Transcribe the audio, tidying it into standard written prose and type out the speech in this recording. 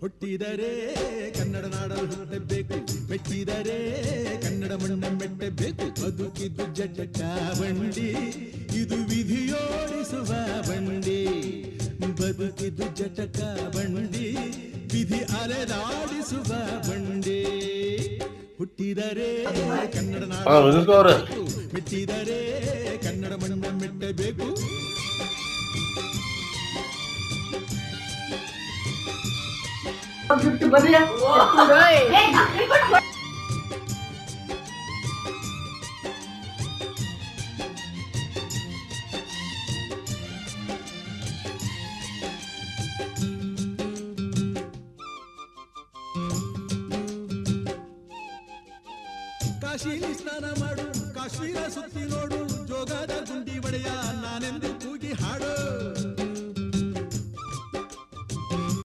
ಹುಟ್ಟಿದರೆ ಕನ್ನಡ ನಾಡಲು ಹುಟ್ಟಬೇಕು, ಮೆಟ್ಟಿದರೆ ಕನ್ನಡ ಮಣ್ಣ ಮೆಟ್ಟಬೇಕು. ಬದುಕಿದ್ದು ಜಟಕ ಬಂಡಿ, ಇದು ವಿಧಿಯೋಡಿಸುವ ಬಂಡಿ. ಬದುಕಿದ್ದು ಜಟಕ ಬಂಡಿ, ವಿಧಿ ಅಲೆದಾಡಿಸುವ ಬಂಡಿ. ಹುಟ್ಟಿದರೆ ಕನ್ನಡ ನಾಡ ಮೆಟ್ಟಿದರೆ ಕನ್ನಡ ಮಣ್ಣ ಮೆಟ್ಟಬೇಕು. ಕಾಶಿಲಿ ಸ್ನಾನ ಮಾಡು, ಕಾಶ್ಮೀರ ಸುತ್ತಿ ನೋಡು, ಜೋಗದ ಗುಂಡಿ ಒಡೆಯ ನಾನೆಂದು ಕೂಗಿ ಹಾಡು.